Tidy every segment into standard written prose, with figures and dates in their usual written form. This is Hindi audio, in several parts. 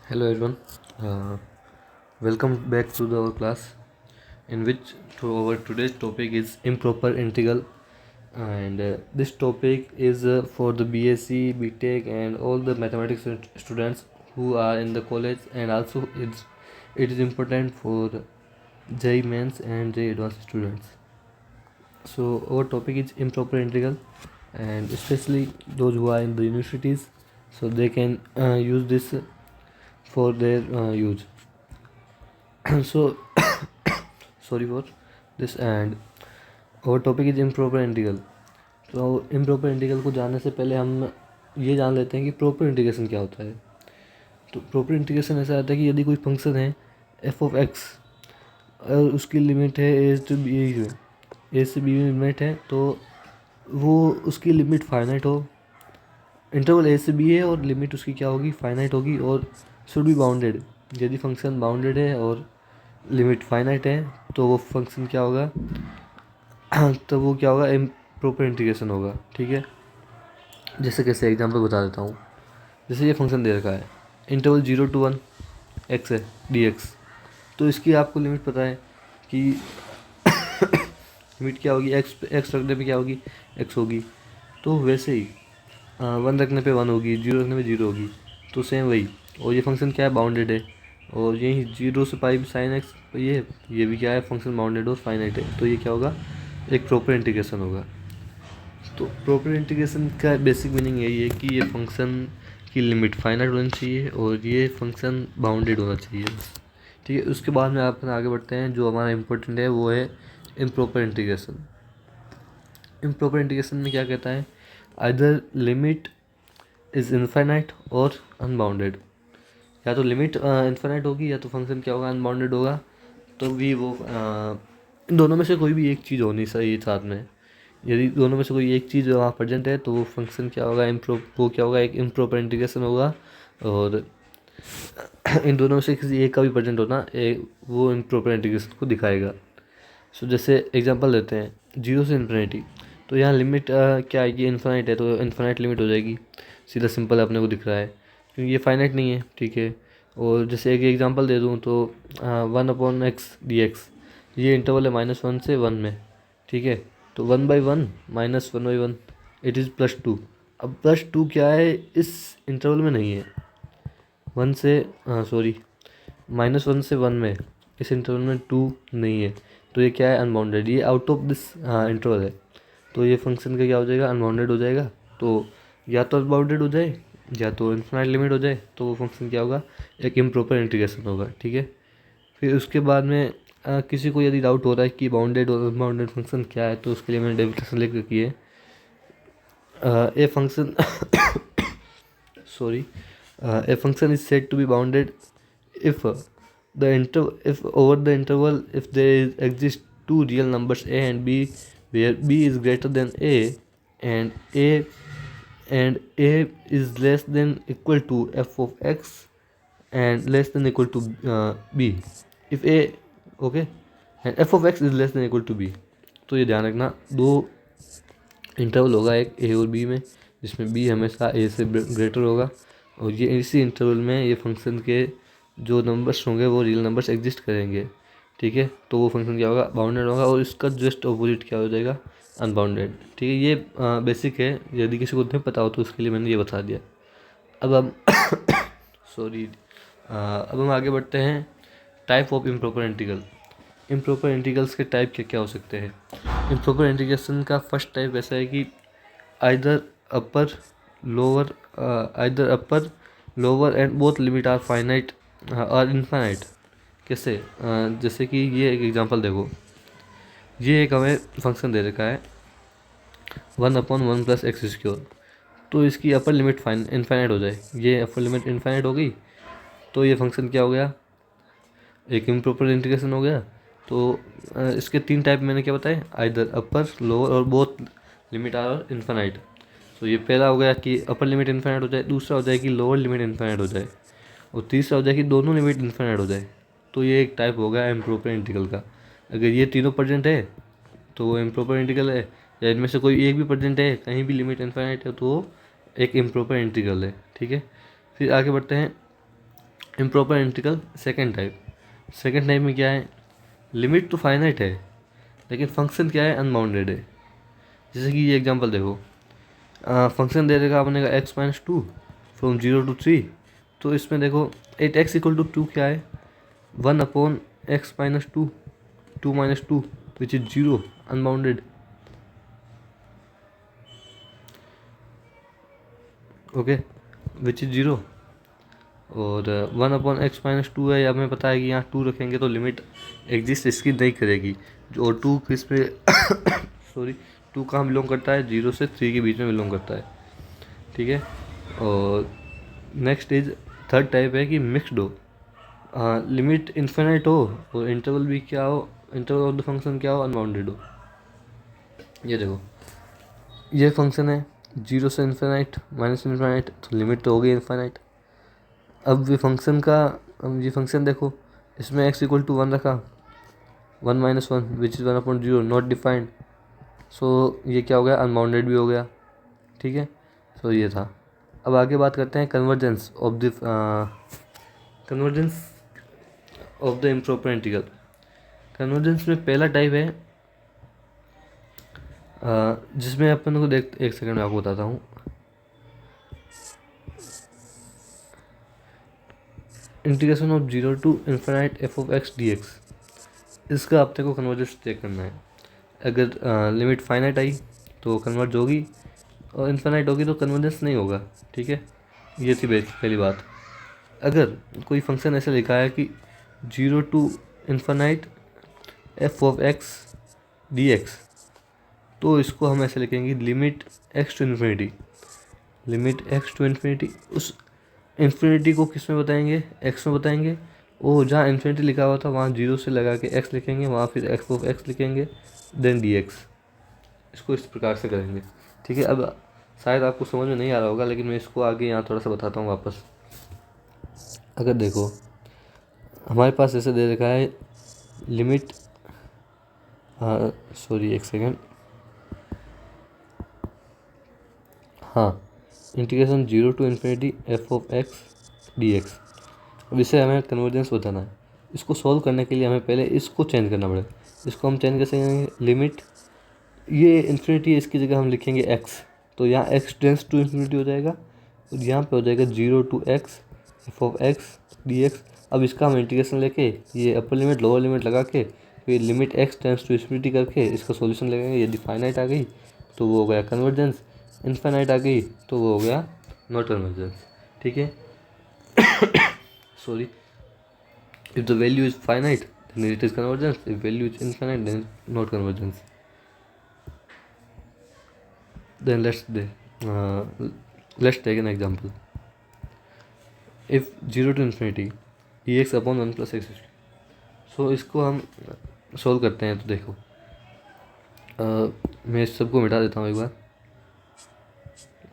Hello everyone. Uh, Welcome back to our class, in which our today's topic is improper integral, and this topic is for the BSc, BTech, and all the mathematics students who are in the college, and also it is important for JEE Mains and JEE Advanced students. So our topic is improper integral, and especially those who are in the universities, so they can use this for their use. So sorry for this, and our topic is improper integral. तो इम्प्रॉपर इंटीग्रल को जानने से पहले हम ये जान लेते हैं कि प्रॉपर इंटीग्रेशन क्या होता है। तो प्रॉपर इंटीग्रेशन ऐसा आता है कि यदि कोई फंक्शन है एफ ऑफ एक्स और उसकी लिमिट है ए टू बी, ए से बी में लिमिट है, तो वो उसकी लिमिट फाइनाइट हो, इंटरवल ए से बी है और लिमिट उसकी क्या होगी, फाइनाइट होगी, और शुड बी बाउंडेड। यदि फंक्शन बाउंडेड है और लिमिट फाइनाइट है तो वो फंक्शन क्या होगा तो वो क्या होगा, प्रॉपर इंटीग्रेशन होगा। ठीक है, जैसे कैसे एग्जांपल बता देता हूँ। जैसे ये फंक्शन दे रखा है, इंटरवल 0 to 1 एक्स है डी एक्स, तो इसकी आपको लिमिट पता है कि लिमिट क्या होगी, एक्स रखने पे क्या होगी, एक्स होगी। तो वैसे ही 1 रखने पे 1 होगी, 0 रखने पे 0 होगी, तो सेम वही। और ये फंक्शन क्या है, बाउंडेड है, और यही 0 से पाई साइन एक्स, ये भी क्या है, फंक्शन बाउंडेड और फाइनाइट है, तो ये क्या होगा, एक प्रॉपर इंटीग्रेशन होगा। तो प्रॉपर इंटीग्रेशन का बेसिक मीनिंग यही है कि ये फंक्शन की लिमिट फाइनाइट होनी चाहिए और ये फंक्शन बाउंडेड होना चाहिए। ठीक है, उसके बाद में आप आगे बढ़ते हैं। जो हमारा इम्पोर्टेंट है वो है इम्प्रॉपर इंटीग्रेशन। इम्प्रॉपर इंटीग्रेशन में क्या कहता है, आइदर लिमिट इज़ इनफाइनाइट और अनबाउंडेड। या तो लिमिट इनफाइनाइट होगी या तो फंक्शन क्या होगा, अनबाउंडेड होगा। तो भी वो इन दोनों में से कोई भी एक चीज़ होनी चाहिए साथ में। यदि दोनों में से कोई एक चीज़ वहाँ प्रेजेंट है तो वो फंक्शन क्या होगा, वो क्या होगा, एक इम्प्रॉपर इंटीग्रेशन होगा। और इन दोनों में से किसी एक का भी प्रेजेंट होना वो इम्प्रॉपर इंटीग्रेशन को दिखाएगा। सो जैसे एग्जांपल लेते हैं, 0 से इन्फिनिटी, तो यहाँ लिमिट क्या आएगी, इन्फिनाइट है, तो इन्फिनाइट लिमिट हो जाएगी। सीधा सिंपल अपने को दिख रहा है क्योंकि ये फाइनाइट नहीं है। ठीक है, और जैसे एक एग्जांपल दे दूँ तो 1/x dx, ये इंटरवल है -1 से 1 में। ठीक है, तो 1/1 -1/1 इट इज़ +2। अब +2 क्या है, इस इंटरवल में नहीं है, 1 से सॉरी -1 से 1 में, इस इंटरवल में 2 नहीं है, तो ये क्या है, अनबाउंडेड, ये आउट ऑफ दिस इंटरवल है, तो ये फंक्शन का क्या हो जाएगा, अनबाउंडेड हो जाएगा। तो या तो अनबाउंडेड हो जाए या तो इन्फिनाइट लिमिट हो जाए, तो वो फंक्शन क्या होगा, एक इम्प्रॉपर इंटीग्रेशन होगा। ठीक है, फिर उसके बाद में किसी को यदि डाउट हो रहा है कि बाउंडेड और अनबाउंडेड फंक्शन क्या है, तो उसके लिए मैंने डेफिनेशन लिख रखी है। A function sorry a function is said to be bounded if if over the interval, if exist two real numbers a and b, where b is greater than a and a is less than equal to f of x and less than equal to b, if a, okay, and f of x is less than equal to b। तो ये ध्यान रखना, दो इंटरवल होगा एक ए और बी में, जिसमें बी हमेशा ए से ग्रेटर होगा, और ये इसी इंटरवल में ये फंक्शन के जो नंबर्स होंगे वो रियल नंबर्स एग्जिस्ट करेंगे। ठीक है, तो वो फंक्शन क्या होगा, बाउंडेड होगा, और इसका जस्ट अपोजिट क्या हो जाएगा, अनबाउंडेड। ठीक है, ये बेसिक है, यदि किसी को नहीं पता हो तो उसके लिए मैंने ये बता दिया। अब हम सॉरी अब हम आगे बढ़ते हैं, type of improper integral. Improper integrals के टाइप क्या क्या हो सकते हैं। इम्प्रॉपर इंटीग्रेशन का फर्स्ट टाइप ऐसा है कि either upper lower and both limit are finite और इनफाइनाइट। कैसे, जैसे कि ये एक एग्जांपल देखो, ये एक हमें फंक्शन दे रखा है 1/1 + x², तो इसकी अपर लिमिट इनफाइनाइट हो जाए, ये अपर लिमिट इनफाइनाइट हो गई, तो ये फंक्शन क्या हो गया, एक इम्प्रॉपर इंटीग्रेशन हो गया। तो इसके 3 टाइप मैंने क्या बताए, आइदर अपर, लोअर और बोथ लिमिट आर इनफाइनाइट। तो ये पहला हो गया कि अपर लिमिट इनफाइनाइट हो जाए, दूसरा हो जाए कि लोअर लिमिट इनफाइनाइट हो जाए, और तीसरा हो जाए कि दोनों लिमिट इनफाइनाइट हो जाए। तो ये एक टाइप हो गया इम्प्रॉपर इंटीग्रल का। अगर ये तीनों प्रेजेंट है तो वो इम्प्रॉपर इंटीग्रल है, या इनमें से कोई एक भी प्रेजेंट है, कहीं भी लिमिट इनफाइनाइट है, तो वो एक इम्प्रॉपर इंटीग्रल है। ठीक है, फिर आगे बढ़ते हैं, इम्प्रॉपर इंटीग्रल सेकेंड टाइप में क्या है, लिमिट तो फाइनाइट है लेकिन फंक्शन क्या है, अनबाउंडेड है। जैसे कि ये एग्जांपल देखो, फंक्शन दे देगा आपने का x-2 फ्रॉम 0 to 3। तो इसमें देखो 8x=2 क्या है, 1/x-2, 2 which is 0, unbounded. Okay, which is 0। और 1/x-2 है, हमें पता है कि यहाँ 2 रखेंगे तो लिमिट एग्जिस्ट इसकी नहीं करेगी। जो और 2 किस पे सॉरी 2 कहाँ बिलोंग करता है, 0 से 3 के बीच में बिलोंग करता है। ठीक है। और नेक्स्ट इज थर्ड टाइप है कि मिक्सड हो, लिमिट इन्फिनाइट हो और इंटरवल भी क्या हो, इंटरवल ऑफ द फंक्शन क्या हो, अनबाउंडेड हो। ये देखो, ये फंक्शन है 0 से इन्फिनाइट, -इन्फिनाइट, तो लिमिट तो हो गई इन्फिनाइट। अब ये फंक्शन देखो, इसमें x=1 रखा, 1 - 1 विच इज़ 1/0, नॉट डिफाइंड। सो ये क्या हो गया, अनबाउंडेड भी हो गया। ठीक है, सो ये था। अब आगे बात करते हैं convergence of the improper integral. Convergence में पहला टाइप है जिसमें अपन को देख, एक सेकंड में आपको बताता हूँ। Integration of 0 to ∞f(x) dx, इसका अपने को कन्वर्जेंस चेक करना है। अगर लिमिट फाइनाइट आई तो कन्वर्ज होगी और इन्फिनाइट होगी तो कन्वर्जेंस नहीं होगा। ठीक है, ये थी पहली बात। अगर कोई फंक्शन ऐसे लिखा है कि 0 to ∞f(x) dx, तो इसको हम ऐसे लिखेंगे लिमिट x to इन्फिनिटी। उस इन्फिनिटी को किस में बताएंगे, x में बताएंगे। और जहाँ इन्फिनिटी लिखा हुआ था वहाँ 0 से लगा के x लिखेंगे, वहाँ फिर f(x) लिखेंगे, देन dx। इसको इस प्रकार से करेंगे। ठीक है, अब शायद आपको समझ में नहीं आ रहा होगा लेकिन मैं इसको आगे यहाँ थोड़ा सा बताता हूँ वापस। अगर देखो हमारे पास ऐसे दे रखा है लिमिट, सॉरी एक सेकेंड, हाँ, इंटीग्रेशन 0 to ∞f(x) dx। अब इसे हमें कन्वर्जेंस बताना है। इसको सॉल्व करने के लिए हमें पहले इसको चेंज करना पड़ेगा। इसको हम चेंज कैसे करेंगे, लिमिट, ये इन्फिनिटी है, इसकी जगह हम लिखेंगे x, तो यहाँ x टेंस टू इन्फिनिटी हो जाएगा और यहाँ पे हो जाएगा 0 to x f(x) dx। अब इसका हम इंटीग्रेशन लेके ये अपर लिमिट लोअर लिमिट लगा के फिर limit x tends to infinity करके इसका सॉल्यूशन लगाएंगे। यदि फाइनाइट आ गई तो वो हो गया कन्वर्जेंस, इनफाइनाइट आ गई तो वो हो गया नॉट कन्वर्जेंस। ठीक है, sorry, if the value is finite then it is convergence, if value is infinite then not convergence. Then let's take an example. If 0 to infinity dx/1 + x, सो इसको हम सोल्व करते हैं। तो देखो मैं इस सबको मिटा देता हूँ एक बार,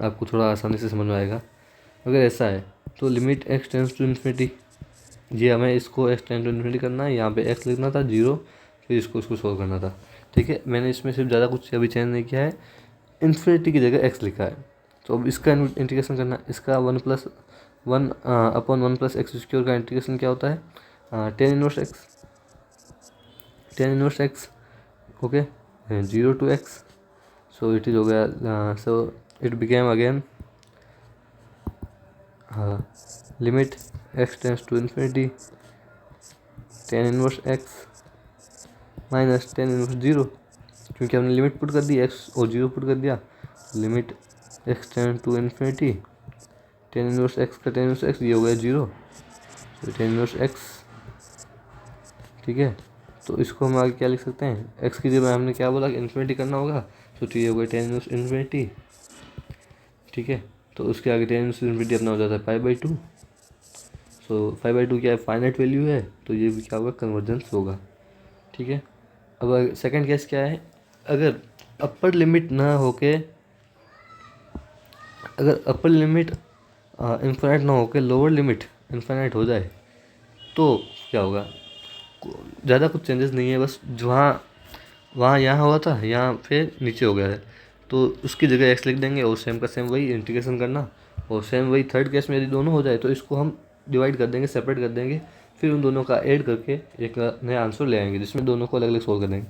आपको थोड़ा आसानी से समझ में आएगा। अगर ऐसा है तो limit x tends to infinity, ये हमें इसको x टेंस टू इन्फिनिटी करना है, यहाँ पे x लिखना था 0, फिर इसको सोल्व करना था। ठीक है, मैंने इसमें सिर्फ ज़्यादा कुछ अभी चेंज नहीं किया है, इन्फिनिटी की जगह x लिखा है। तो अब इसका इंटीग्रेशन करना है। इसका 1/1 + x² का इंटीग्रेशन क्या होता है, tan 1x। Okay, 0 to x, so it is हो गया, so it became again limit x tends to infinity tan 1x minus tan 1 0, क्योंकि हमने लिमिट पुट कर दी x और 0 पुट कर दिया। Limit x tends to infinity tan 1x का tan 1x, ये हो गया 0, तो tan 1x। ठीक है, तो इसको हम आगे क्या लिख सकते हैं, x की जगह हमने क्या बोला, इन्फिनिटी करना होगा, तो ये हो गया tan 1 ∞। ठीक है, तो उसके आगे tan 1 ∞ अपना हो जाता है π/2। सो π/2 क्या है, फाइनाइट वैल्यू है, तो ये भी क्या होगा, कन्वर्जेंस होगा। ठीक है, अब सेकंड केस क्या है, अगर अपर लिमिट ना होके, अगर अपर लिमिट इन्फिनाइट ना होके लोअर लिमिट इन्फिनाइट हो जाए तो क्या होगा, ज़्यादा कुछ चेंजेस नहीं है, बस वहाँ यहाँ हुआ था यहाँ फिर नीचे हो गया है, तो उसकी जगह x लिख देंगे और सेम का सेम वही इंटीग्रेशन करना। और सेम वही थर्ड केस में यदि दोनों हो जाए तो इसको हम डिवाइड कर देंगे, सेपरेट कर देंगे, फिर उन दोनों का ऐड करके एक नया आंसर ले आएंगे जिसमें दोनों को अलग अलग सोल्व कर देंगे।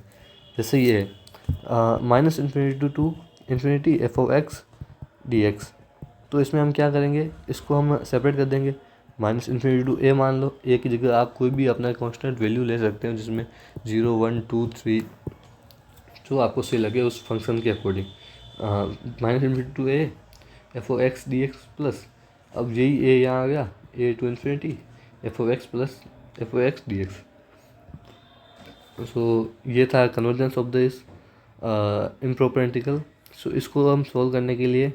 जैसे ये है minus infinity to infinity F of X D X. तो इसमें हम क्या करेंगे, इसको हम सेपरेट कर देंगे। माइनस इन्फिनिटी टू ए मान लो, ए की जगह आप कोई भी अपना कांस्टेंट वैल्यू ले सकते हो जिसमें 0 1 2 3 जो आपको सही लगे उस फंक्शन के according. Minus infinity to A F of X D X plus, अब यही ए यहाँ आ गया, A to infinity F of X plus F of X D X. So ये था convergence of this improper integral. So इसको हम सॉल्व करने के लिए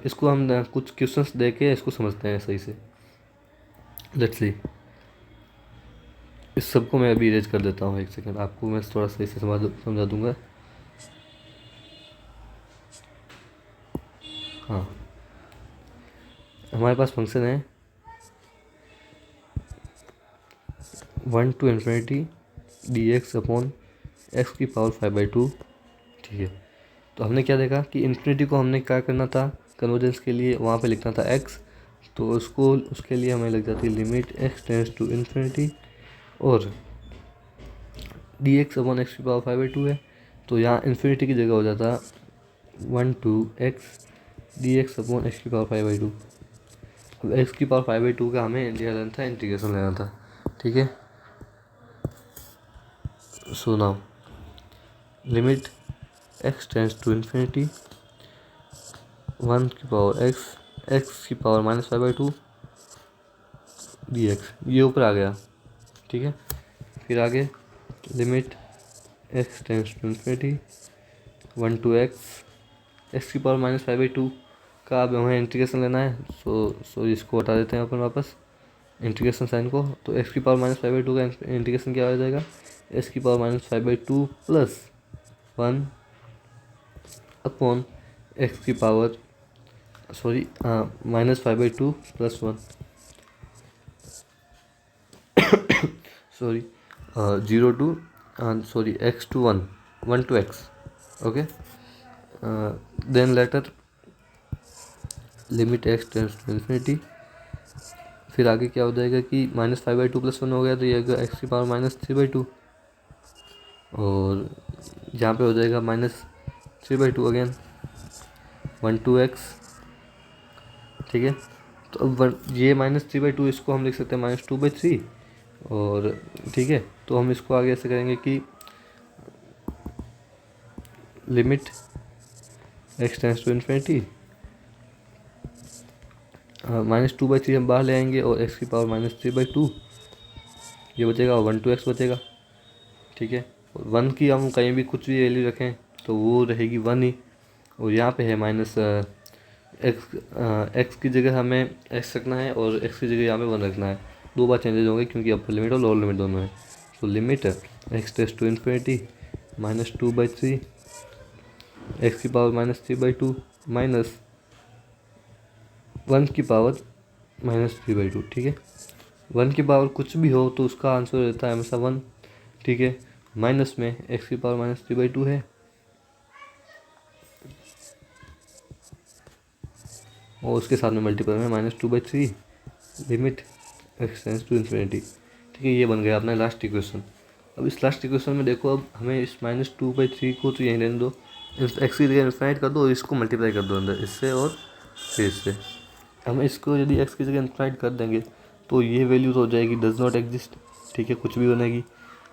इसको हम कुछ क्वेश्चंस दे के इसको समझते हैं सही से। लेट्स सी, इस सबको मैं अभी इरेज कर देता हूँ, एक सेकंड, आपको मैं थोड़ा सही से समझा दूंगा। हाँ, हमारे पास फंक्शन है 1 to infinity D X upon X की पावर 5/2। ठीक है, तो हमने क्या देखा कि इन्फिनिटी को हमने क्या करना था कन्वर्जेंस के लिए, वहाँ पे लिखना था x, तो उसके लिए हमें लग जाती है limit x tends to infinity और डी एक्स अपॉन एक्स की पावर 5/2 है, तो यहाँ इन्फिनिटी की जगह हो जाता 1 to X D X upon X की पावर 5/2। अब एक्स की पावर 5/2 का हमें लेना था, इंटीग्रेशन लेना था। ठीक है, so now limit x tends to infinity 1 की पावर एक्स की पावर -5/2 डी एक्स, ये ऊपर आ गया। ठीक है, फिर आगे limit x tends to infinity 1 to X की पावर -5/2 का अब हमें इंटीग्रेशन लेना है। सो इसको हटा देते हैं अपन वापस इंटीग्रेशन साइन को। तो x की पावर -5/2 का इंटीग्रेशन क्या हो जाएगा, x की पावर -5/2 प्लस 1 अपॉन एक्स की power -5/2 plus 1 0 to x to 1 to x। Okay, then later limit x tends to infinity, फिर आगे क्या हो जाएगा कि -5/2 प्लस 1 हो गया, तो ये आएगा x की पावर -3/2 और यहाँ पे हो जाएगा -3/2 अगेन 1 to x। ठीक है, तो अब ये -3/2 इसको हम लिख सकते हैं -2/3 और ठीक है, तो हम इसको आगे ऐसे करेंगे कि limit x tends to infinity -2/3 हम बाहर ले आएंगे और x की पावर -3/2 ये बचेगा और 1 to x बचेगा। ठीक है, और 1 की हम कहीं भी कुछ भी वैल्यू रखें तो वो रहेगी 1 ही, और यहाँ पे है एक्स की जगह हमें x रखना है और x की जगह यहाँ पे 1 रखना है, दो बार चेंजेज होंगे क्योंकि अपर लिमिट और लोअर लिमिट दोनों है। तो limit x tends to infinity -2/3 X की पावर -3/2 माइनस 1 की पावर -3/2। ठीक है, 1 की पावर कुछ भी हो तो उसका आंसर रहता है हमेशा 1। ठीक है, माइनस में x की पावर -3/2 है और उसके साथ में मल्टीपल में -2/3 limit x tends to infinity. ठीक है, ये बन गया अपना लास्ट इक्वेशन। अब इस लास्ट इक्वेशन में देखो, अब हमें इस -2/3 को तो यहीं रहने दो, एक्स की जगह इन्फिनाइट कर दो और इसको मल्टीप्लाई कर दो अंदर इससे और फिर इससे। हम इसको यदि एक्स की जगह इन्फिनाइट कर देंगे तो ये वैल्यू तो हो जाएगी डज नॉट एग्जिस्ट। ठीक है, कुछ भी बनेगी,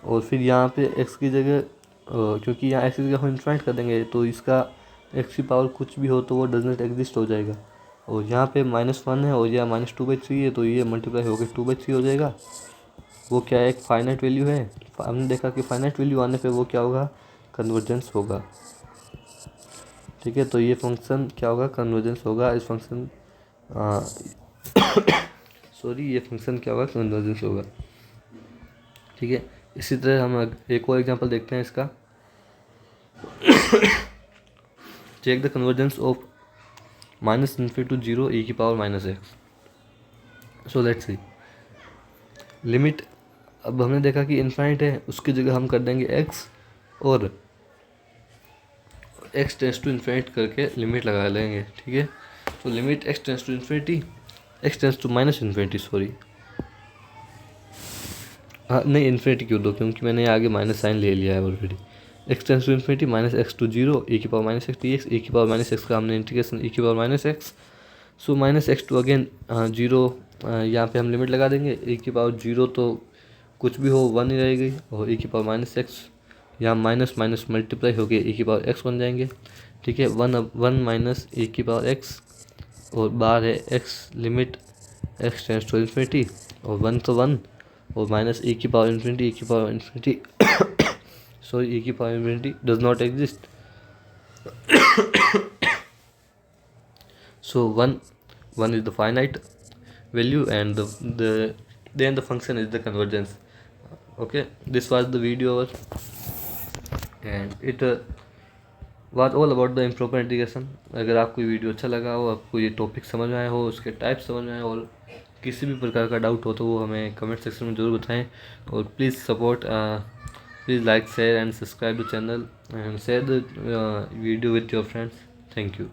और फिर यहाँ पे एक्स की जगह क्योंकि यहाँ एक्स की जगह हम इन्फिनाइट कर देंगे तो इसका एक्स की पावर कुछ भी हो तो वो डज नॉट एग्जिस्ट हो जाएगा, और यहाँ पे -1 है और यह -2/3 है तो ये मल्टीप्लाई होकर 2/3 हो जाएगा। वो क्या है, एक फाइनाइट वैल्यू है। हमने देखा कि फाइनाइट वैल्यू आने पे वो क्या होगा, कन्वर्जेंस होगा। ठीक है, तो ये फंक्शन क्या होगा, कन्वर्जेंस होगा। इस फंक्शन ये फंक्शन क्या होगा, कन्वर्जेंस होगा। ठीक है, इसी तरह हम एक और एग्जांपल देखते हैं इसका। Check the convergence of -∞ to 0 e की पावर -x। So let's see, limit, अब हमने देखा कि इन्फाइनाइट है, उसकी जगह हम कर देंगे x और x टेंड्स टू इन्फिनिटी करके लिमिट लगा लेंगे। ठीक है, तो limit x tends to infinity x tends to minus infinity, sorry हाँ नहीं इन्फिनिटी क्यों दो, क्योंकि मैंने आगे माइनस साइन ले लिया है already. x tends to infinity minus X to zero e की power minus X D X, e की पावर माइनस एक्स का हमने इंटीग्रेशन e की power minus X, so minus X to again zero, यहाँ पे हम लिमिट लगा देंगे, e की पावर जीरो तो कुछ भी हो वन ही रहेगी, और e की पावर माइनस एक्स यहाँ माइनस माइनस मल्टीप्लाई हो गया e की पावर एक्स बन जाएंगे। ठीक है, वन माइनस e की पावर एक्स, और बाहर है x लिमिट x टेंस टू इन्फिनिटी, और वन तो वन, और माइनस e की पावर इन्फिनिटी, e की पावर इन्फिनिटी सॉरी e की power infinity does not exist, so 1 is the finite value and then the function is the convergence. Okay, this was the video and it was all about the improper integration. अगर आपको ये वीडियो अच्छा लगा हो, आपको ये टॉपिक समझ में आया हो, उसके टाइप समझ में आए, और किसी भी प्रकार का डाउट हो तो वो हमें कमेंट सेक्शन में ज़रूर बताएं, और please support, please like share and subscribe the channel and share the video with your friends. Thank you.